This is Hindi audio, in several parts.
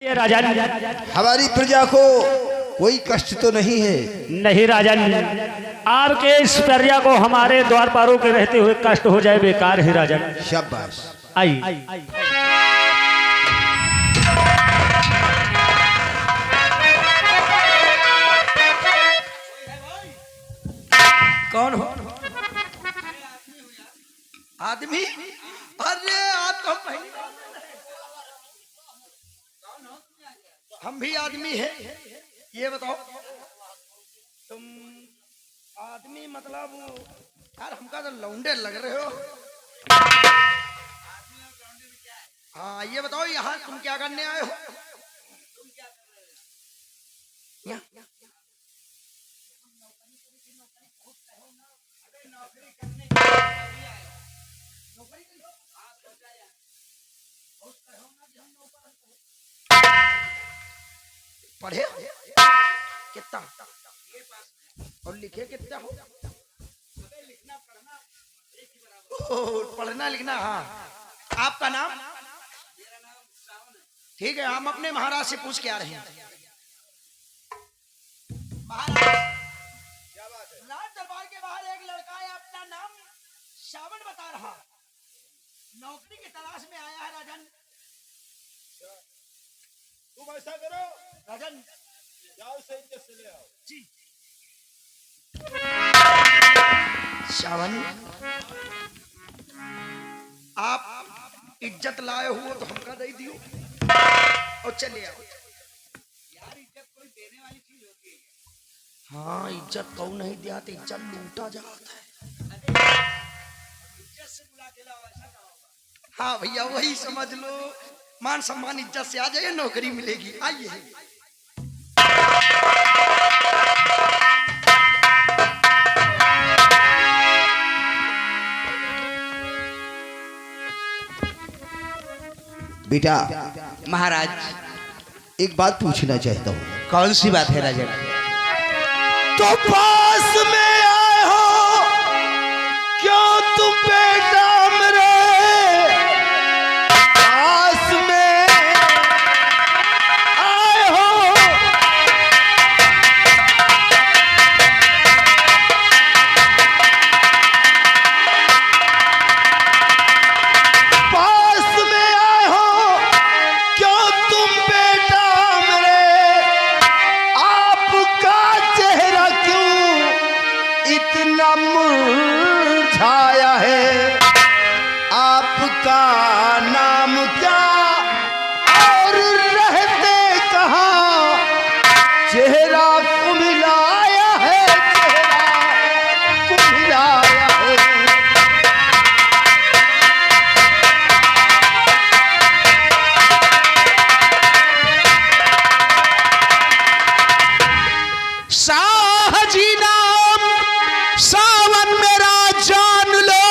ये राजन, हमारी प्रजा को कोई कष्ट तो नहीं है? नहीं राजन, आपके इस प्रजा को हमारे द्वार पारों के रहते हुए कष्ट हो जाए बेकार है राजन। शाबाश। आई कौन हो? आदमी? अरे आप तो हम भी आदमी है। ये बताओ तुम आदमी मतलब यार हमका तो लौंडे लग रहे हो। हाँ ये बताओ यहाँ तुम क्या करने आए हो? पढ़े कितना और लिखे कितना हो? पढ़ना लिखना। हाँ आपका नाम? ठीक है हम अपने महाराज से पूछ के आ रहे हैं। महाराज राज दरबार के बाहर एक लड़का है, अपना नाम श्रावण बता रहा, नौकरी की तलाश में आया है। राजन तुम ऐसा करो राजन जाओ से इज्जत से ले आओ। जी श्रावण आप इज्जत लाए हो तो हमका दे दियो और चले आओ। यार इज्जत कोई देने वाली चीज होती है। हाँ इज्जत कौन नहीं दिया तो इज्जत लूटा जाता है। इज्जत से बुला के लाओ ऐसा कहो। हाँ भैया वही समझ लो, मान सम्मान इज्जत से आ जाइए, नौकरी मिलेगी। आइए बेटा। महाराज एक बात पूछना चाहता हूँ। कौन सी बात है राजन? तो पास में आए हो क्यों तुम बेटा मेरे पास में आए हो? पास में आए हो क्यों तुम बेटा मेरे? आपका चेहरा क्यों इतना मुरझाया है? आपका नाम क्या और रहते कहाँ? चेहरा कुमिलाया है, चेहरा कुमिलाया है। साहजी नाम सावन मेरा जान लो,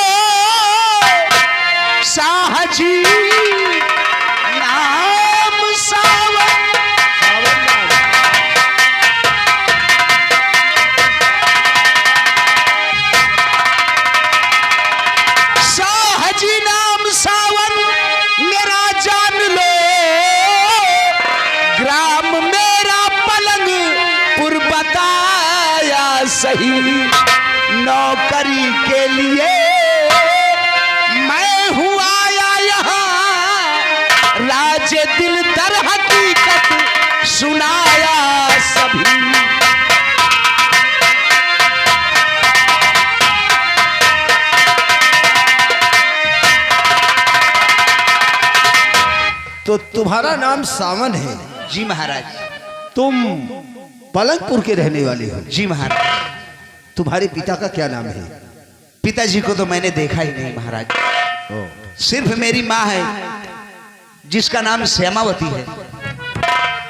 साहजी नाम सावन। साहजी नाम सावन मेरा जान लो, ग्राम मेरा पलंगपुर बताया सही, नौकरी के लिए मैं हूँ आया यहाँ, राज दिल दर हकीकत सुनाया सभी। तो तुम्हारा नाम सावन है? जी महाराज। तुम पलंगपुर के रहने वाले हो? जी महाराज। तुम्हारे पिता का क्या नाम है? पिताजी को तो मैंने देखा ही नहीं महाराज, सिर्फ मेरी माँ है जिसका नाम श्यामावती है।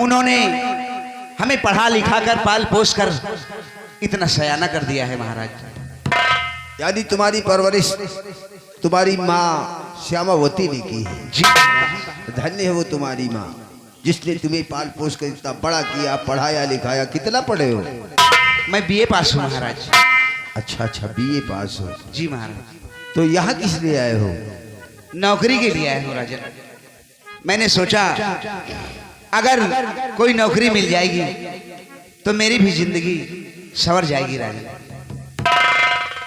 उन्होंने हमें पढ़ा लिखा कर पाल पोस कर इतना सयाना कर दिया है महाराज। यानी तुम्हारी परवरिश तुम्हारी माँ श्यामावती ने की है? जी धन्य है वो तुम्हारी माँ जिसने तुम्हें पाल पोस कर इतना बड़ा किया, पढ़ाया लिखाया। कितना पढ़े हो? मैं बीए पास हूँ महाराज। अच्छा अच्छा, बीए पास हो? जी महाराज। तो यहाँ किस लिए आए हो? नौकरी के लिए आया हूँ राजन। मैंने सोचा अगर कोई नौकरी मिल जाएगी तो मेरी भी जिंदगी संवर जाएगी राजा।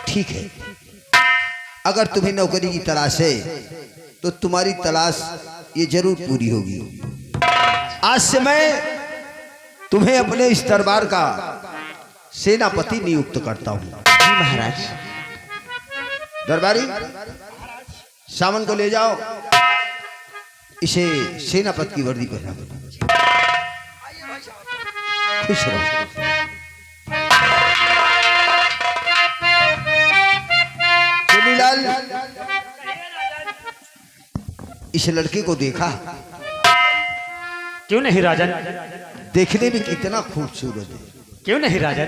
ठीक है, अगर तुम्हें नौकरी की तलाश है तो तुम्हारी तलाश ये जरूर पूरी होगी। आज से मैं तुम्हें अपने इस दरबार का सेनापति नियुक्त करता हूँ। जी महाराज। दरबारी, सामन को ले जाओ, इसे सेनापति की वर्दी पहना दो। खुश रहो। चुनीलाल, इस लड़के को देखा? क्यों नहीं राजन? देखने में कितना खूबसूरत है। क्यों नहीं राजन?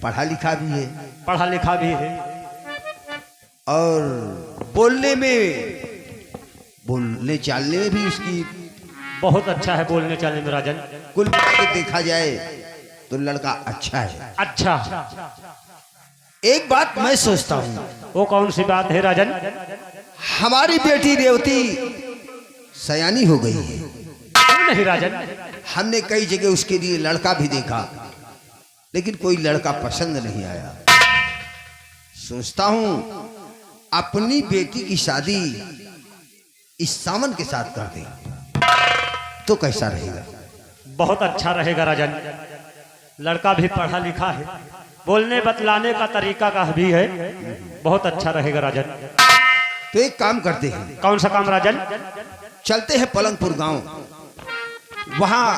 पढ़ा लिखा भी है पढ़ा लिखा भी है और बोलने चालने में भी उसकी बहुत अच्छा है। बोलने चालने में राजन कुल मिला के देखा जाए तो लड़का अच्छा है। अच्छा। एक बात मैं सोचता हूँ, वो कौन सी बात है राजन? हमारी बेटी रेवती सयानी हो गई है। क्यों नहीं राजन? हमने कई जगह उसके लिए लड़का भी देखा, लेकिन कोई लड़का पसंद नहीं आया। सोचता हूं अपनी बेटी की शादी इस सामन के साथ कर दे तो कैसा रहेगा? बहुत अच्छा रहेगा राजन। लड़का भी पढ़ा लिखा है, बोलने बतलाने का तरीका का भी है। बहुत अच्छा रहेगा राजन। तो एक काम करते हैं। कौन सा काम राजन? चलते हैं पलंगपुर गांव, वहां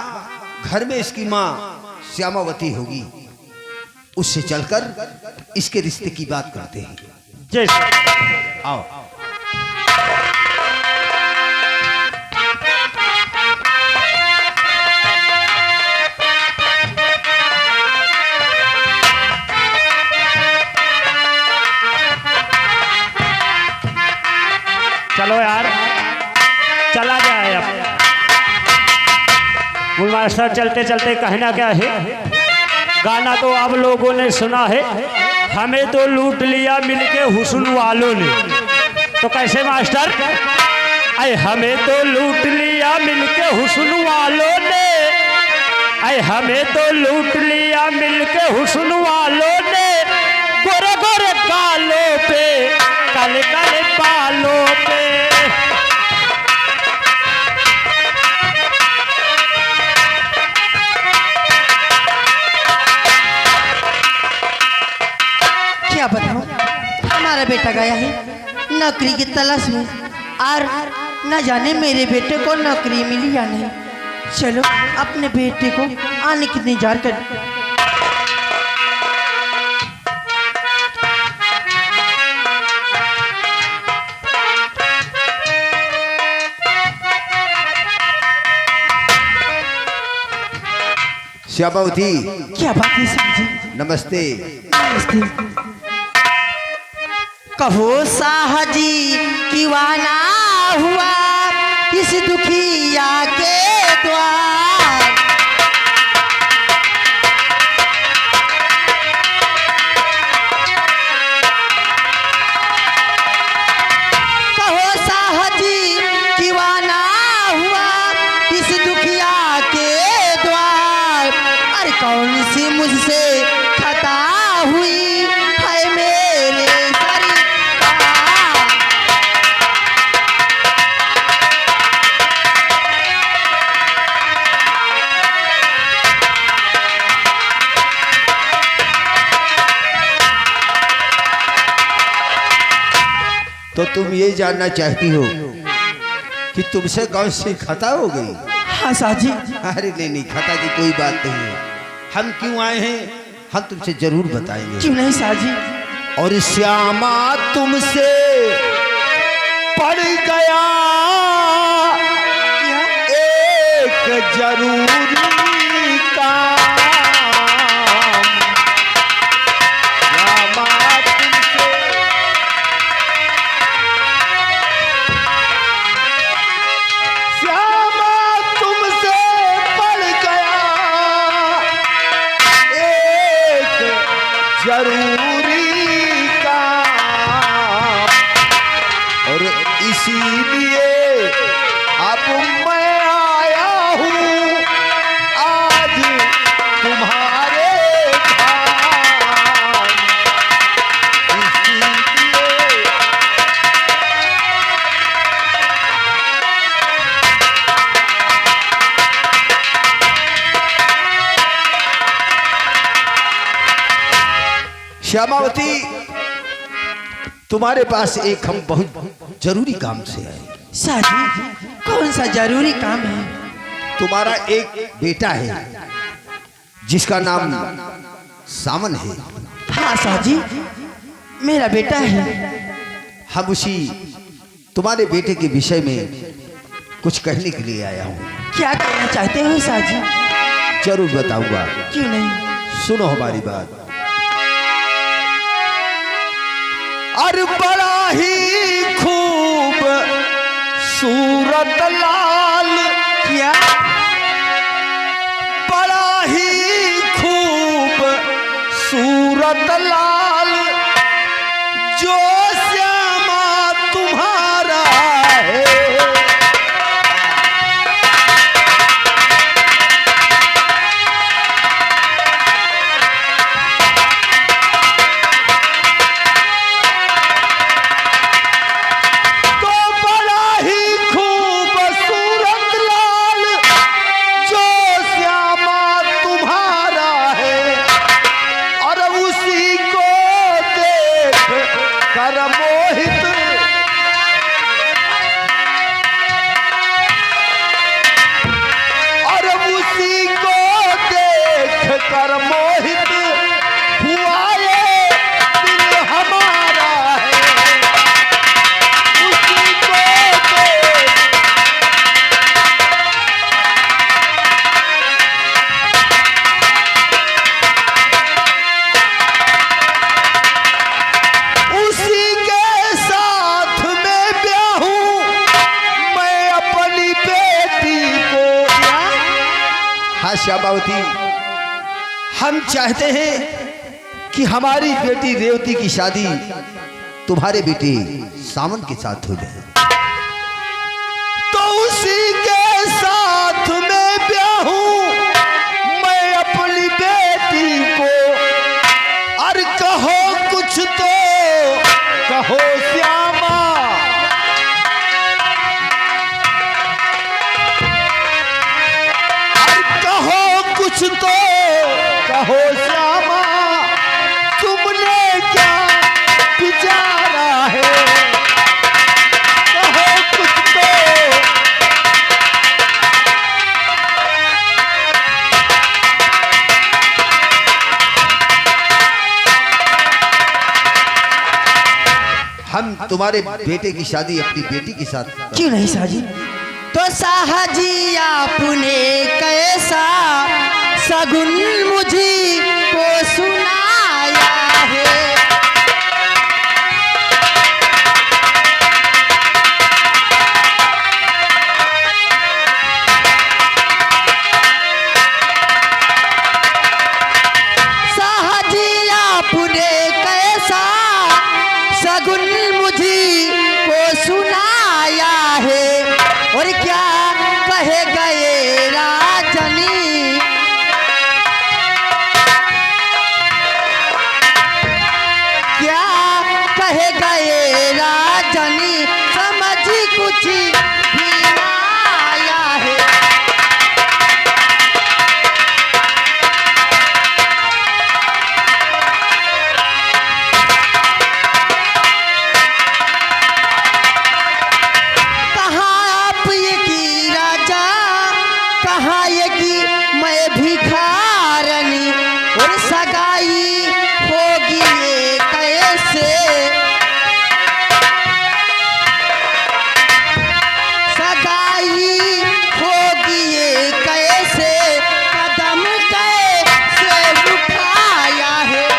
घर में इसकी माँ श्यामावती होगी, उससे चलकर इसके रिश्ते की बात करते हैं। जैसे आओ। चलो यार, चला जाए अब। मास्टर चलते चलते कहना क्या है? गाना तो आप लोगों ने सुना है, हमें तो लूट लिया मिलके हुस्न वालों ने। तो कैसे मास्टर? अरे हमें तो लूट लिया मिलके हुस्न वालों ने, अरे हमें तो लूट लिया मिलके हुस्न वालों ने। गोरे गोरे गालों पे, काले काले बालों पे। क्या बताऊं, हमारा बेटा गया है नौकरी की तलाश में, और न जाने मेरे बेटे को नौकरी मिली या नहीं। चलो अपने बेटे को आने की इंतजार कर। श्यामावती, क्या बात है समझे? नमस्ते। कहो साहजी किवाना हुआ इस दुखिया के द्वार। कहो साहजी किवाना हुआ इस दुखिया के द्वार। अरे कौन सी मुझसे खता हुई है मेरे तो तुम ये जानना चाहती हो कि तुमसे कौन सी खता हो गई? हाँ साजी। अरे नहीं, खता की कोई बात नहीं है। हम क्यों आए हैं हम तुमसे जरूर बताएंगे। क्यों नहीं साजी? और श्यामा तुमसे पड़ गया एक जरूरी काम। श्यामा तुमसे पड़ गया एक जरूरी काम, और इसीलिए अब मैं आया हूँ श्यामावती, तुम्हारे पास एक हम बहुत जरूरी काम से आए। साजी, कौन सा जरूरी काम है? तुम्हारा एक बेटा है जिसका नाम सामन है। हाँ साजी, मेरा बेटा है। हम उसी तुम्हारे बेटे के विषय में कुछ कहने के लिए आया हूँ। क्या कहना चाहते हो साजी? जरूर बताऊंगा। क्यों नहीं? सुनो हमारी बात। अरे बड़ा ही खूब सूरत लाल, क्या? बड़ा ही खूब सूरत लाल जो श्यामा तुम्हारा है। श्यामावती, हम चाहते हैं कि हमारी बेटी रेवती की शादी तुम्हारे बेटे सामन के साथ हो जाए, तो उसी के साथ मैं ब्याहूं मैं अपनी बेटी को। और कहो कुछ तो कहो श्यामा, कुछ तो कहो श्यामा, तुमने क्या विचारा है? कहो कुछ तो। हम तुम्हारे बेटे की शादी अपनी बेटी के साथ। क्यों नहीं साजी? तो साहजी आपने कैसा सगुन मुझी को सुनाया है? साहजी आपने कैसा सगुन मुझी को सुनाया है? और क्या कहे गए राजनी, क्या कहे गए राजनी, समझ कुछ भी ना आया है। कहाँ ये कि मैं भिखारनी, और सगाई होगी ये कैसे? सगाई होगी ये कैसे? कदम कैसे उठाया है?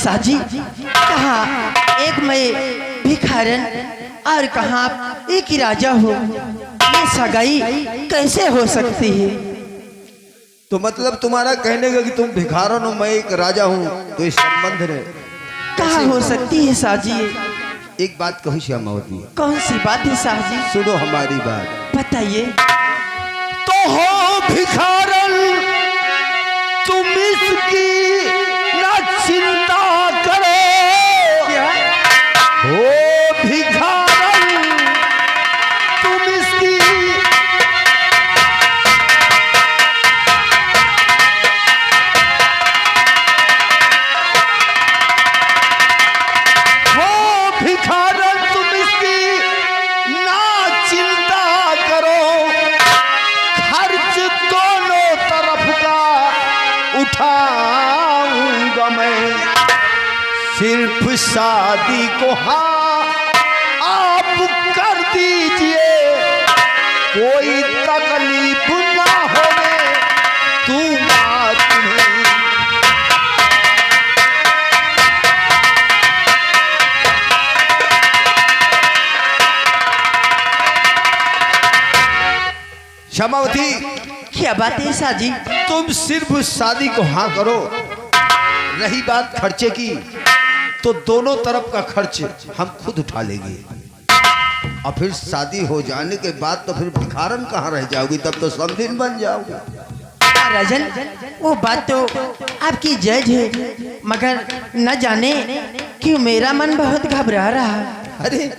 साजी, कहाँ एक मैं भिखारन और कहाँ एक ही राजा हो, ये सगाई कैसे हो सकती है? तो मतलब तुम्हारा कहने का कि तुम भिखारन हो, मैं एक राजा हूँ, तो इस संबंध ने कहाँ हो सकती है साजी? एक बात कहूँ श्यामावती। कौन सी बात है साजी? सुनो हमारी बात। बताइए। तो हो भिखारन तुम इसकी न चिंता करो, सिर्फ शादी को हाँ आप कर दीजिए, कोई तकलीफ ना होने दूंगा तुम्हें। क्षमावती, क्या बात है साजी? तुम सिर्फ शादी को हाँ करो। रही बात खर्चे की, तो दोनों तरफ का खर्च हम खुद उठा लेंगे। और फिर शादी हो जाने के बाद तो फिर भिखारन कहाँ रह जाओगी, तब तो समधिन बन जाओगी। राजन, वो बात तो आपकी जज है, मगर न जाने क्यों मेरा मन बहुत घबरा रहा है। अरे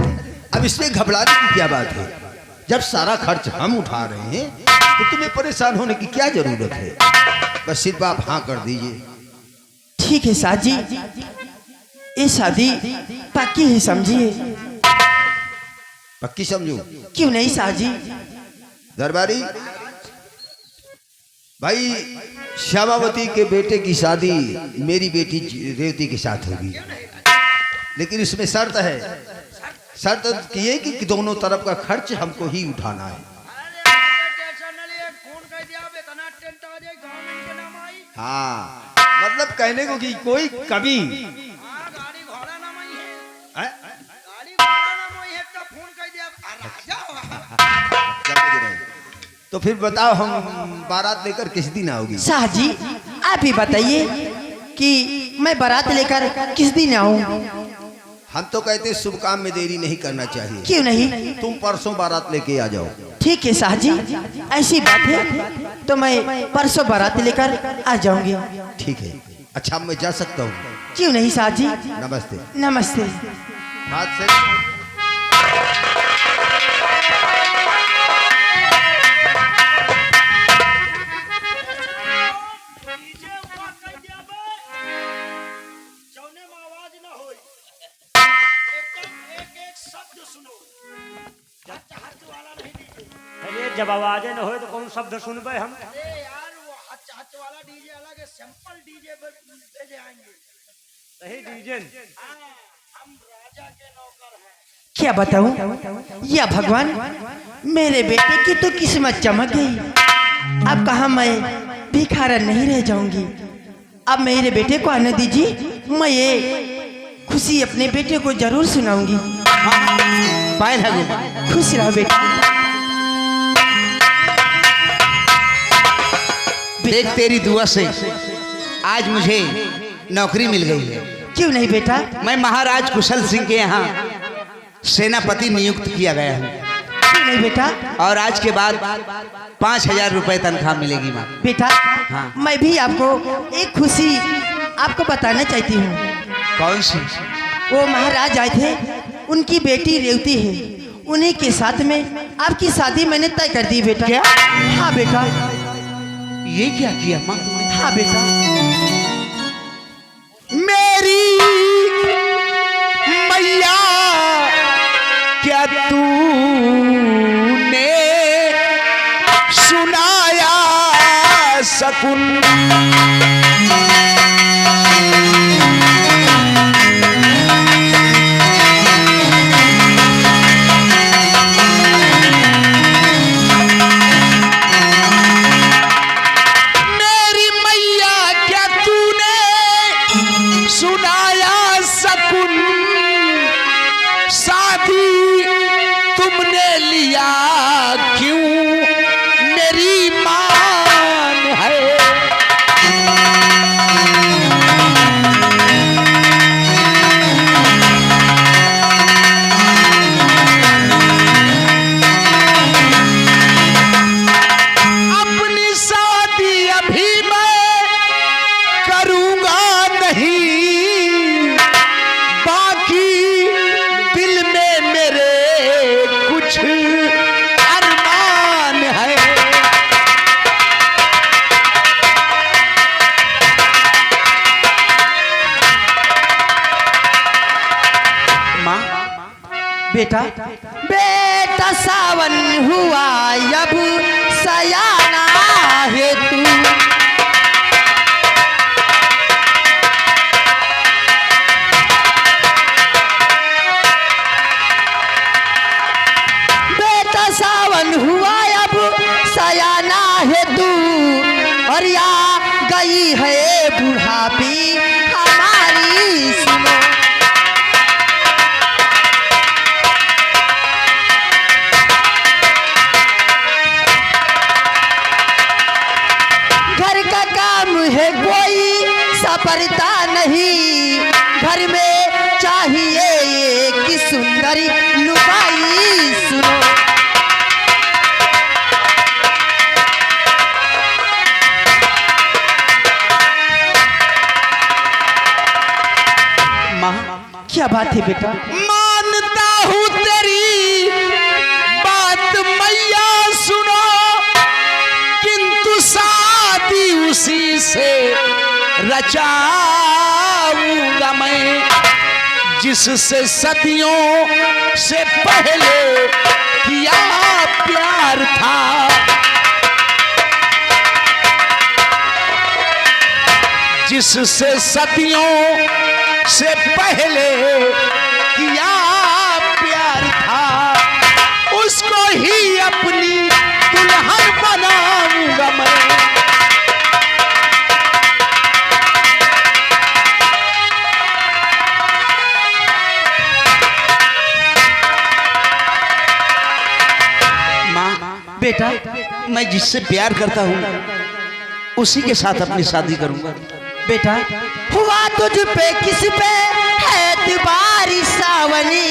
अब इसमें घबराने की क्या बात है? जब सारा खर्च हम उठा रहे हैं तो तुम्हें परेशान होने की क्या जरूरत है? बस सिर्फ आप हाँ कर दीजिए। ठीक है साजी, ये शादी पक्की है समझिए। पक्की समझू? क्यों नहीं साजी? दरबारी भाई, श्यामावती के बेटे की शादी मेरी बेटी रेवती के साथ होगी, लेकिन इसमें शर्त है। शर्त ये कि दोनों तरफ का खर्च हमको ही उठाना है। हाँ, मतलब कहने को कि कोई कभी तो फिर बताओ हम बारात लेकर किस दिन आओगी? साजी, आप ही बताइए कि मैं बारात लेकर किस दिन आऊं? हम तो कहते हैं शुभ काम में देरी नहीं करना चाहिए। क्यों नहीं? तुम परसों बारात लेके आ जाओ। ठीक है साजी, ऐसी बात है तो मैं परसों बारात लेकर आ जाऊंगी। ठीक है, अच्छा मैं जा सकता हूँ? क्यों नहीं साजी? नमस्ते। नमस्ते। बात सही। जब आवाजें न हो तो कौन शब्द सुनबे हम? यार वो हच हच वाला डीजे अलग है, सिंपल डीजे पर भेजे आएंगे। सही डीजे। हम राजा के नौकर हैं। क्या बताऊं? या भगवान, मेरे बेटे की तो किस्मत चमक गई। अब कहाँ मैं भिखारा नहीं रह जाऊंगी। अब मेरे बेटे को आने दीजिए, मैं ये खुशी अपने बेटे को जरूर सुनाऊंगी। पायल है, खुश रहो बेटा। देख तेरी दुआ से आज मुझे नौकरी मिल गई है। क्यों नहीं बेटा? मैं महाराज कुशल सिंह के यहाँ सेनापति नियुक्त किया गया हूँ। क्यों नहीं बेटा? और आज के बाद 5,000 रुपए तनख्वाह मिलेगी माँ। बेटा, हाँ। मैं भी आपको एक खुशी आपको बताना चाहती हूँ। कौन सी? वो महाराज आए थे, उनकी बेटी रेवती है, उन्हीं के साथ में आपकी शादी मैंने तय कर दी बेटा। क्या? हाँ बेटा। ये क्या किया माँ? हाँ बेटा। मेरी मैया क्या तूने सुनाया सकुन? बेटा, बेटा सावन हुआ अब सयाना है तू। गई है बुढ़ापी हमारी सुनो। घर का काम है कोई सपरता नहीं, घर में चाहिए एक सुंदरी लुगाई सुनो। माँ क्या बात है बेटा? मानता हूँ तेरी बात मैया सुनो, किंतु शादी उसी से रचाऊंगा मैं जिससे सदियों से पहले किया प्यार था। जिससे सदियों से पहले किया प्यार था, उसको ही अपनी दुल्हन बनाऊंगा मैं। माँ बेटा मैं जिससे प्यार करता हूँ उसी के साथ अपनी शादी करूंगा। बेटा हुआ तुझ पे किस पे है एतबारी सावनी,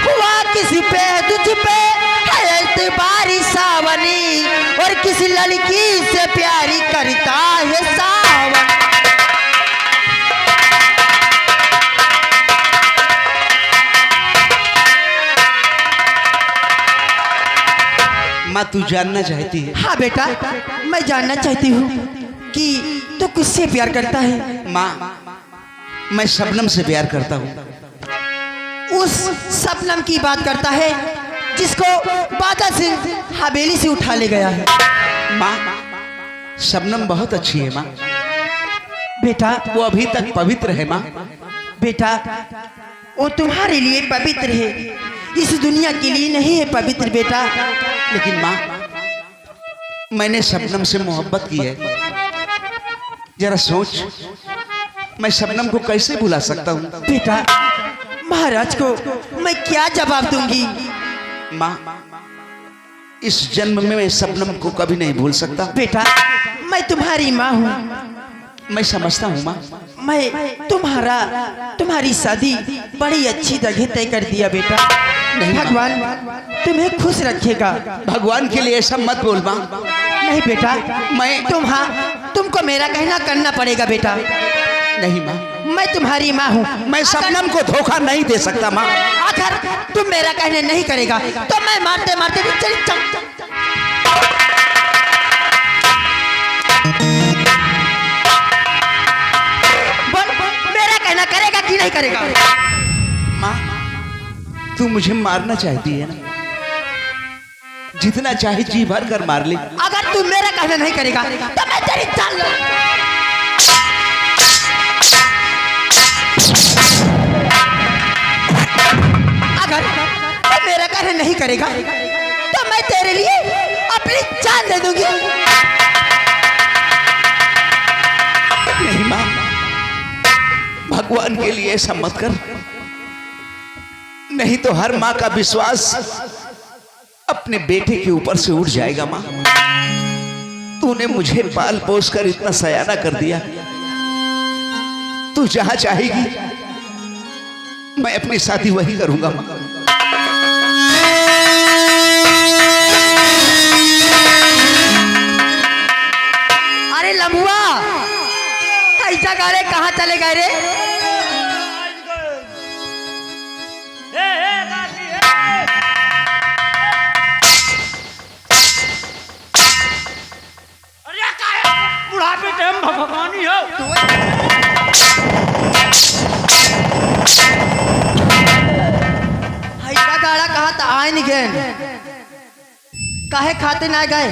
हुआ किस पे तुझ पे है एतबारी सावनी, और किस लड़की से प्यारी करता है सावन। माँ तू जानना चाहती है? हाँ बेटा मैं जानना चाहती हूँ कि तू किससे प्यार करता है। माँ मैं शबनम से प्यार करता हूँ। उस शबनम की बात करता है जिसको बादल सिंह हवेली से उठा ले गया है। माँ शबनम बहुत अच्छी है माँ, बेटा वो अभी तक पवित्र है माँ। बेटा वो तुम्हारे लिए पवित्र है, इस दुनिया के लिए नहीं है पवित्र बेटा। लेकिन माँ मैंने शबनम से मोहब्बत की है, जरा सोच मैं शबनम को कैसे भुला सकता हूँ? बेटा महाराज को मैं क्या जवाब दूंगी? माँ इस जन्म में मैं शबनम को कभी नहीं भूल सकता। बेटा मैं तुम्हारी माँ हूँ, मैं समझता हूँ माँ, मैं तुम्हारी शादी बड़ी अच्छी जगह तय कर दिया बेटा। भगवान तुम्हें खुश रखेगा। भगवान के लिए ऐसा मत बोल माँ। नहीं बेटा मैं तुमको मेरा कहना करना पड़ेगा बेटा। नहीं माँ, मैं तुम्हारी माँ हूँ, मैं शबनम को धोखा नहीं दे सकता माँ। अगर तुम मेरा कहने नहीं करेगा तो मैं मारते मारते भी चली जाऊं। बोल मेरा कहना करेगा कि नहीं करेगा? माँ तू मुझे मारना चाहती है ना, जितना चाहे जी भर कर मार ले। अगर तू मेरा कहना नहीं करेगा तो मैं तेरी जान लूं। अगर तू मेरा कहना नहीं करेगा तो मैं तेरे लिए अपनी जान दे दूंगी। नहीं माँ, भगवान के लिए ऐसा मत कर, नहीं तो हर माँ का विश्वास अपने बेटे के ऊपर से उठ जाएगा। माँ तूने मुझे पाल पोस कर इतना सयाना कर दिया, तू जहां चाहेगी मैं अपनी शादी वही करूंगा माँ। अरे लम्बुआ ऐसा गाड़े कहाँ चले गए रे? बुढ़ापे टाइम भगवानी हो। ऐसा गाड़ा कहा था आए नहीं गए, काहे खाते ना गए?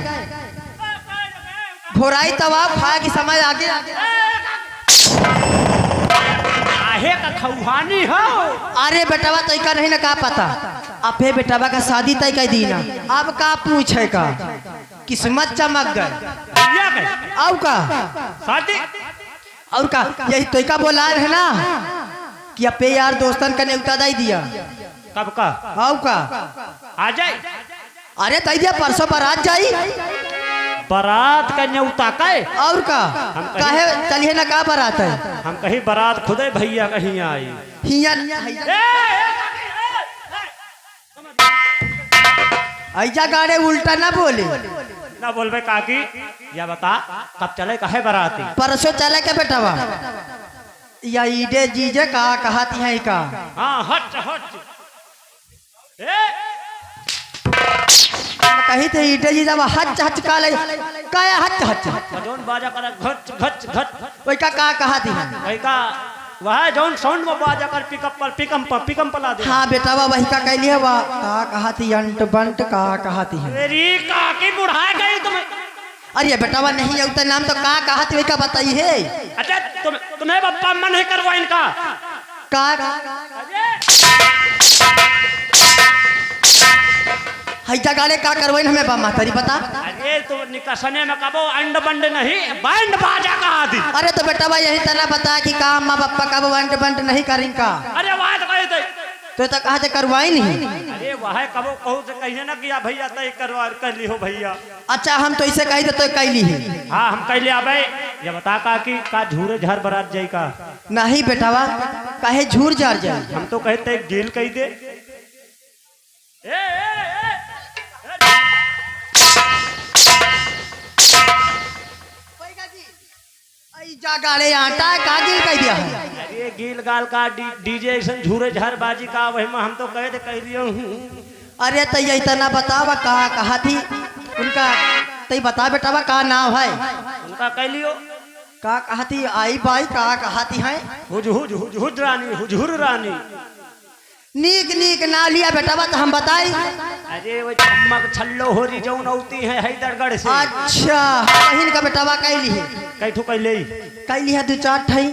भोराई तवा खाए के समय आगे आहे काहे का खौहानी हो। अरे बेटावा तय का नहीं ना का पता, अब हे बेटावा का शादी तय कर दी ना, अब का पूछे का, किस्मत चमक गए। भैया के और का शादी और का यही तय का बोला है ना कि अपे यार दोस्तन का न्योता दे दिया। कब का और का आ जाए। अरे तय दिया परसों बारात जाई। बारात का न्योता का और का हम कहीं- काहे चलिए ना का बारात है हम कहीं बारात खुदे भैया कहीं आई। हिया ऐजा गाड़े उल्टा ना बोले। ना बोलबे काकी, या बता कब चले काहे बाराती। परसों चले के बेटावा या ईडे जीजे का कहती है का। हाँ हट हट कही थे ईडे जीजा हच हच का ले काया हच हच जोन बाजा कर घच घच घच वही का कहती है। वही का वह जोन साउंड में बाजा कर पिकअप पला दे। हाँ बेटावा वही का कहली है वा का कहती अंट बंट का कहती है। मेरी काकी बुढ़ा गई तुम्हें। अरे बेटावा नहीं है उतना नाम तो का कहती वही का बताई है। अच्छा तुम्हें बप्पा मन नहीं करवा इनका का हैजा गाड़े का करवाइन हमें बा मातारी बता। अरे तुम निकसने में कबो अंड बंड नहीं बैंड बाजा कहा दी। अरे तो बेटावा यही तना बता कि काम माँ बापा का अंट बंट नहीं करें का। अरे वह तो कहे थे। तो कहा थे करवाई नहीं। अरे वह कबो कहू से कहिए ना कि भैया तय करवा कर ली हो भैया। अच्छा हम तो इसे कही तो कैली है। हाँ हम कैले आबे। ये बता काकी का झूरे झार बारात जाई का। नहीं बेटावा कहे झूर जार जाए। हम तो कहते गेल कही दे। जा गाड़े आटा का गिल कह दिया है। अरे गील गाल का डीजे ऐसा झूरे झार बाजी का वही में हम तो कहे थे कह लियो हूँ। अरे तो ये इतना बतावा कहा थी उनका तई बता बेटावा का नाम है। उनका कह लियो का कहा थी आई बाई का कहा थी है। हुज रानी हुजहुर रानी। नीक नीक ना लिया बेटावा तो हम बताई। अरे वो चम्मक छल्लो होरी जौन औती है हैदरगढ़ से। अच्छा बहन का बेटावा कैली है। कैठो कैले कैली है दो चार ठई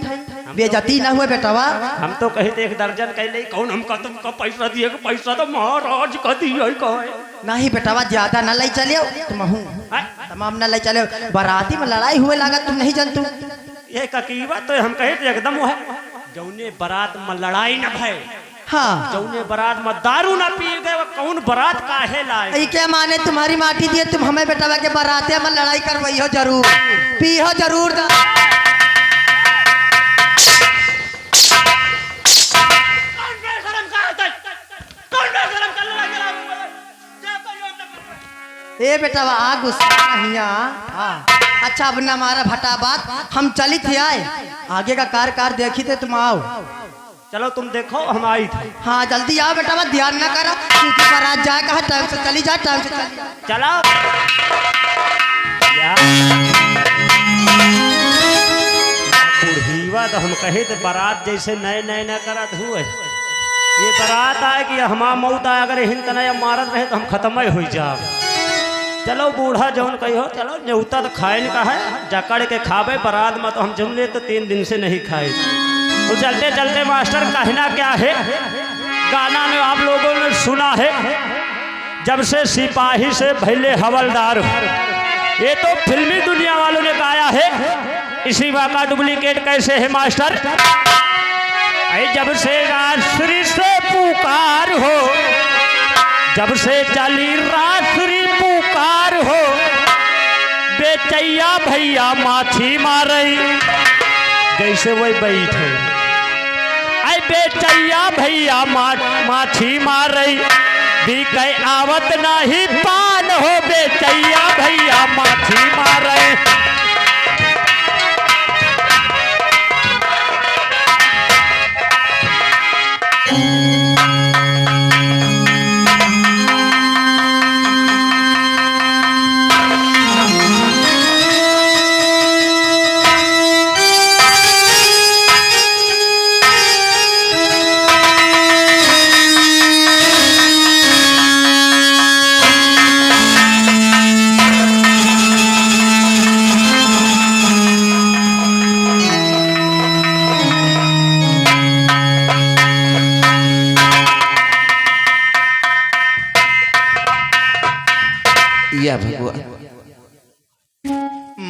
बेजती ना हुए बेटावा। हम तो कहे थे 1 दर्जन कैले कौन हमका तुमका पैसा दिए पैसा तो महाराज का दिए कहे। नहीं बेटावा ज्यादा न लाई चले तुम हूँ तमाम न लाई चले। बाराती में लड़ाई हुए लागत तुम नहीं जानतू। ये ककीवा तो हम कहे थे एकदम है जौने बारात में लड़ाई न भय। हाँ जौने बारात में दारू ना पी गए कौन बारात काहे लाए। ये क्या माने तुम्हारी माटी दिए तुम हमें बेटावा के बाराते में लड़ाई करवाई हो जरूर पी हो जरूर। ए बेटावा आ गुस्सा नहीं हाँ। अच्छा अब न हमारा भटा बात हम चली थे आए आगे का कार देखी थे तुम आओ। चलो तुम देखो हम आई थे। हाँ जल्दी आओ बेटावा ध्यान ना करो क्योंकि बारात जाए कहा टाइम से चली जा टाइम से चली जा। चलो बुढ़ीवा तो हम कहे थे बारात जैसे नए नए न करत हुए। ये बारात आए कि हमारा मौत आए अगर हिंद नया मारत रहे तो हम खत्म हो जाओ। चलो बूढ़ा जौन कही हो चलो न्योता तो खाए न का है जकड़ के खावे बारात में तो हम जमले तो 3 दिन से नहीं खाए। तो चलते चलते मास्टर कहना क्या है गाना में आप लोगों ने सुना है जब से सिपाही से भले हवलदार। ये तो फिल्मी दुनिया वालों ने गाया है। इसी बात का डुप्लीकेट कैसे है मास्टर। जब से राश्री से पुकार हो जब से चली राश्री पुकार हो बेचैया भैया माछी मारई जैसे वही बैठे आई बेचैया भैया माछी मारई बिक आवत नहीं पान हो बेचैया भैया माछी मारई।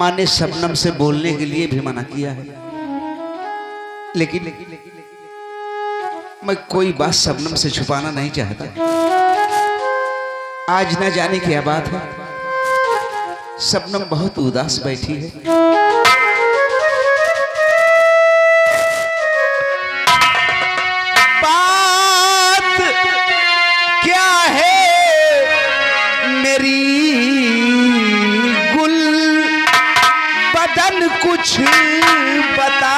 माँ ने शबनम से बोलने के लिए भी मना किया है, लेकिन मैं कोई बात शबनम से छुपाना नहीं चाहता। आज न जाने क्या बात है, शबनम बहुत उदास बैठी है। बात क्या है मेरी गुल बदन कुछ बता।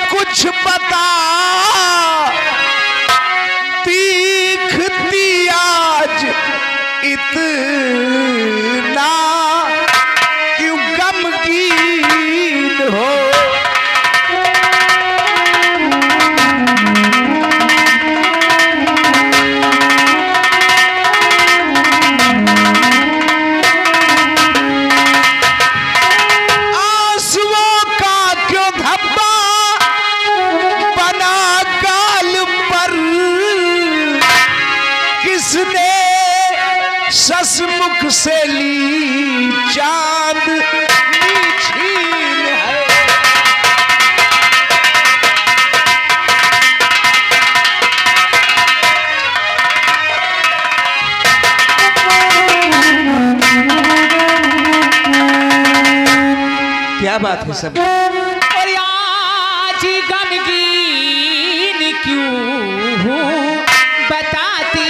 कुछ बता, तीखती आज इतना क्यों गमगीन हो। आंसुओं का क्यों धब्बा किसने ससमुख से ली चांद छीन है। क्या बात है सब? और आज गमगीन क्यों हूँ बताती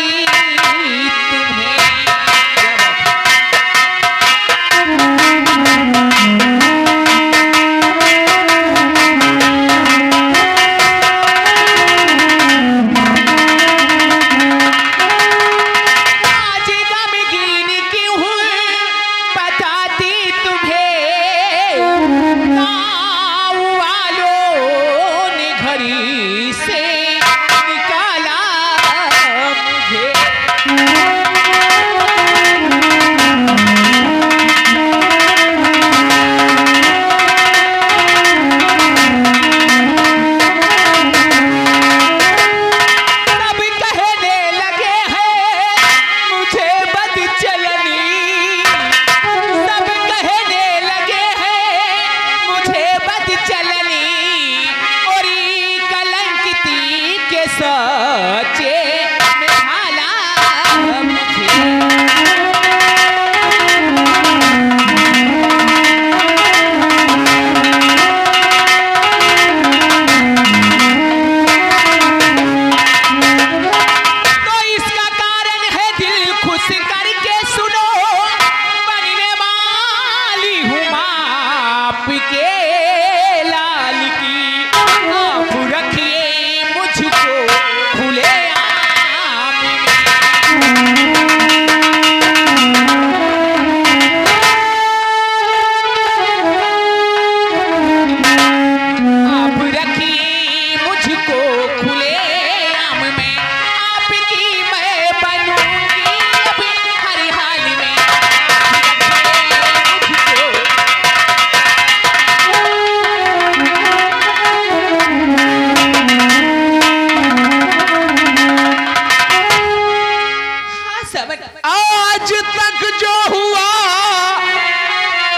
आज तक जो हुआ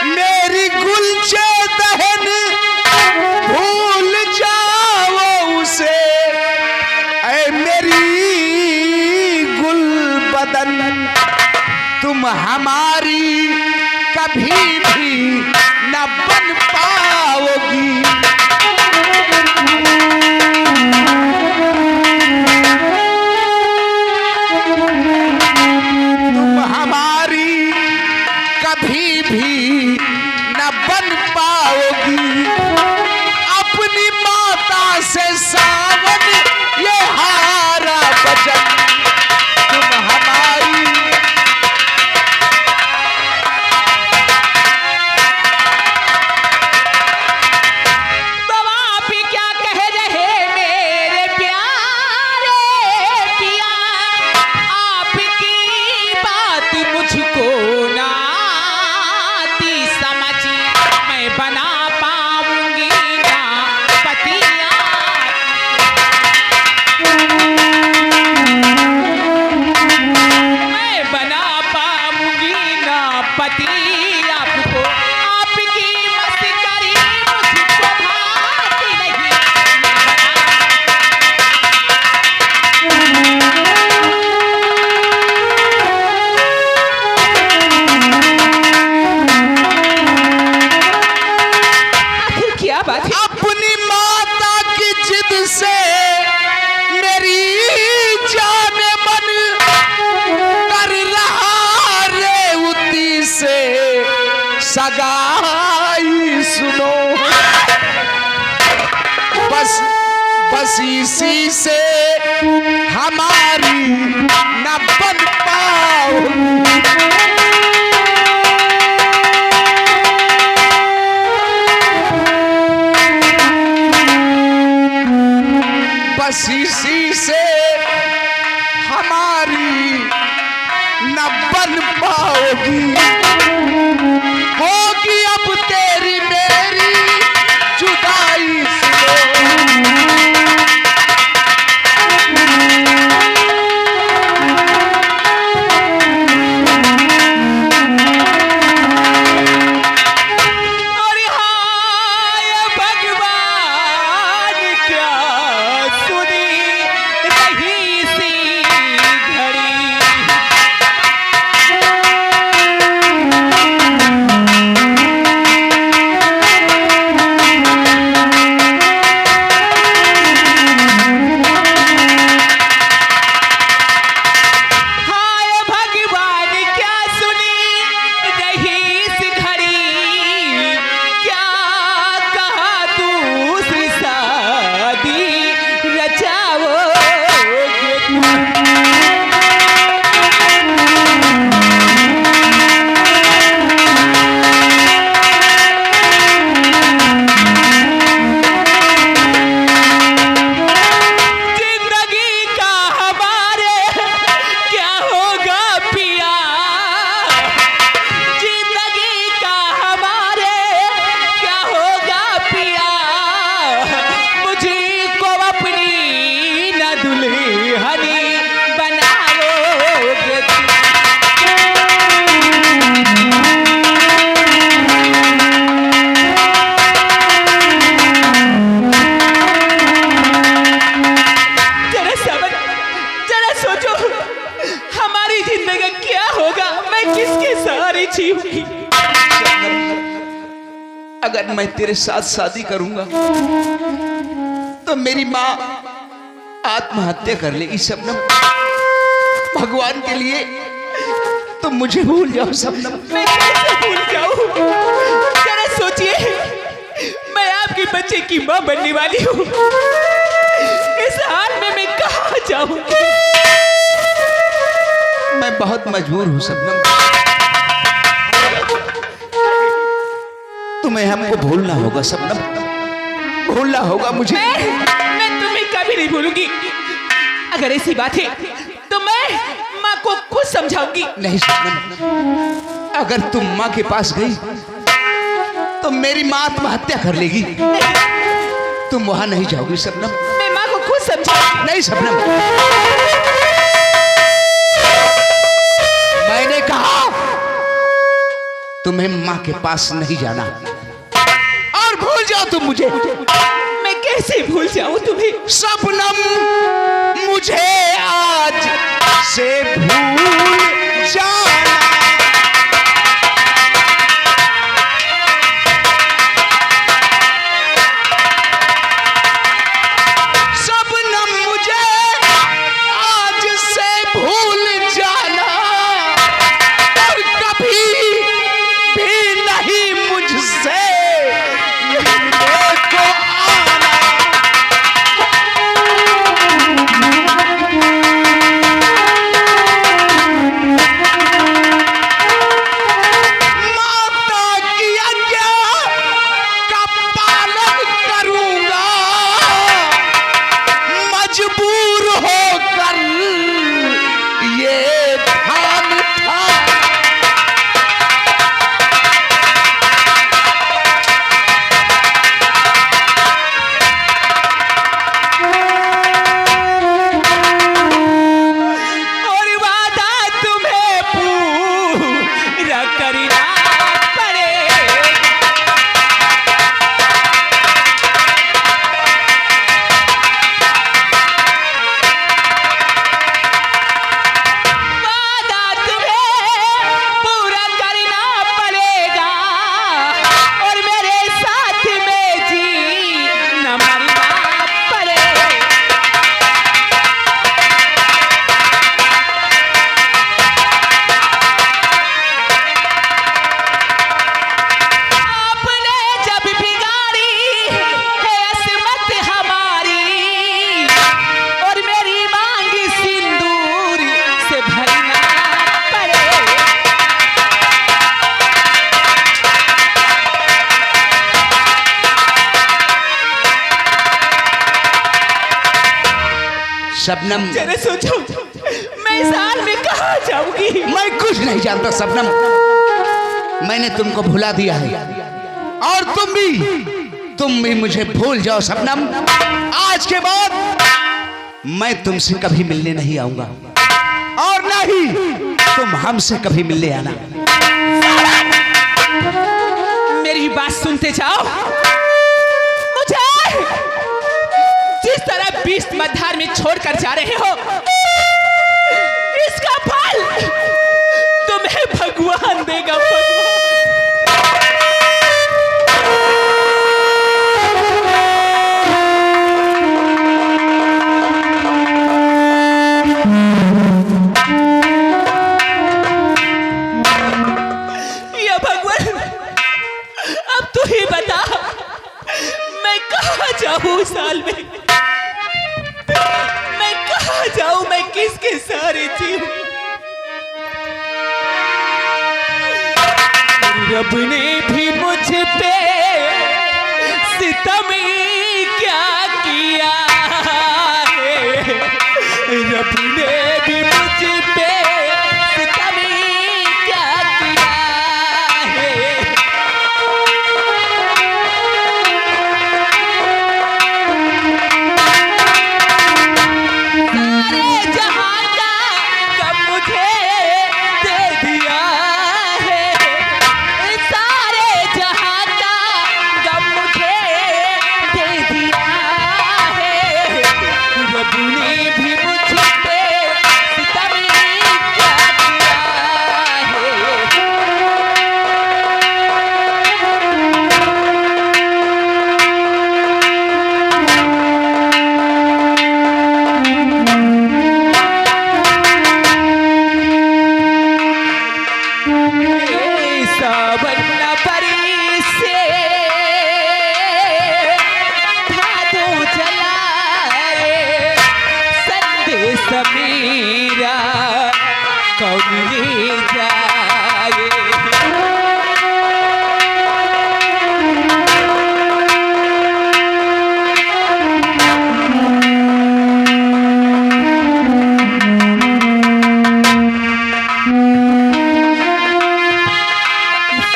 मेरी गुलचे दहन भूल जाओ उसे। ऐ मेरी गुल बदन तुम हमारी कभी भी न बन पाओगी। कभी भी न बन पाओगी। अपनी माता से सावन ये हारा बचन तुम हमारी बस इसी से हमारी न बन पाओ। बस इसी से हमारी न बन पाओगी, होगी अब तेरी मेरी जुदाई से। और हाय भगवान क्या सुनी रही सी घड़ी। हाय भगवान क्या सुनी रही सी घड़ी, क्या कहा दूसरी शादी रचाओगे तुम। जिंदगी का हमारे क्या होगा पिया, जिंदगी का हमारे क्या होगा पिया, मुझे को अपनी न दुल्हनी बनाओगे तुम। जरा समझ, जरा सोचो हमारी जिंदगी क्या होगा, मैं किसके सहारे जीऊंगी। अगर मैं तेरे साथ शादी करूंगा तो मेरी माँ आत्महत्या कर लेगी शबनम। भगवान के लिए तुम मुझे भूल जाओ शबनम। मैं कैसे भूल जाऊं, जरा सोचिए मैं आपके बच्चे की माँ बनने वाली हूँ, इस हाल में मैं कहाँ जाऊंगी। मैं बहुत मजबूर हूँ शबनम, तुम्हें हमको भूलना होगा शबनम, भूलना होगा मुझे। मैं तुम्हें कभी नहीं भूलूंगी। अगर ऐसी बात है तो मैं माँ को खुद समझाऊंगी। नहीं शबनम, अगर तुम माँ के पास गई तो मेरी माँ आत्महत्या कर लेगी। तुम वहां नहीं जाओगी शबनम। मैं माँ को खुद समझाऊंगी। नहीं शबनम, मैंने कहा तुम्हें माँ के पास नहीं जाना, और भूल जाओ तुम मुझे। मैं कैसे भूल जाऊं तुम्हें। शबनम मुझे आज से भूल जाना। शबनम मुझे आज से भूल जाना, और कभी भी नहीं मुझसे मिलने को आना। शबनम, जरा सोचो, मैं इस हाल में कहाँ जाऊंगी? मैं कुछ नहीं जानता शबनम, मैंने तुमको भुला दिया है और तुम भी मुझे भूल जाओ शबनम। आज के बाद मैं तुमसे कभी मिलने नहीं आऊंगा और ना ही तुम हमसे कभी मिलने आना। मेरी बात सुनते जाओ। मुझे जिस तरह बीच मझधार में छोड़कर जा रहे हो, इसका फल तुम्हें भगवान देगा। भगवान या भगवान, अब तू ही बता, मैं कहाँ जाऊँ साल में? मैं कहाँ जाऊँ? मैं किसके सहारे जीऊँ? रब ने भी मुझ पे सितम क्या किया है, रब ने भी मुझ पे सितम क्या किया है। सारे जहां का गम मुझे दे दिया है, सारे जहां का गम मुझे दे दिया है। रब ने भी मुझ पे सितम क्या किया है। सावन परी से भादों जलाए, संदेश मेरा कौन ले जाए।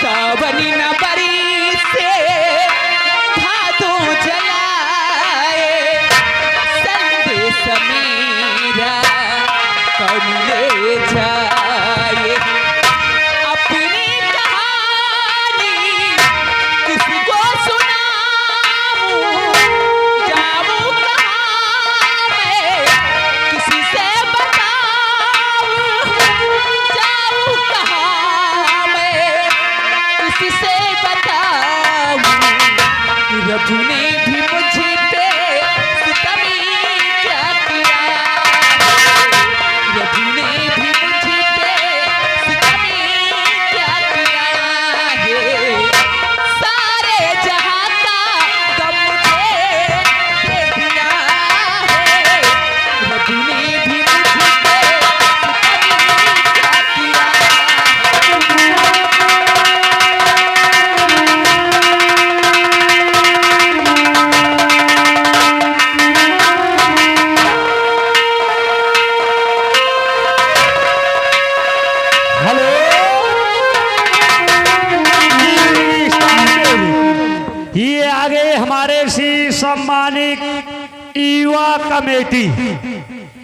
सावन न बरी से भादों जलाए, संदेश मेरा कौन ले जाए। अपनी कहानी किसको सुनाऊं, जाऊं कहाँ मैं, किसी से बताऊं, जाऊं कहाँ मैं, किसी से बताऊं। रब ने भी मुझ पे सितम क्या किया है, रब ने भी मुझ पे सितम क्या किया है। सारे जहां का गम मुझे दे दिया है, रब ने भी मुझ पे सितम क्या किया है। हेलो, ये आगे हमारे सी सम्मानित युवा कमेटी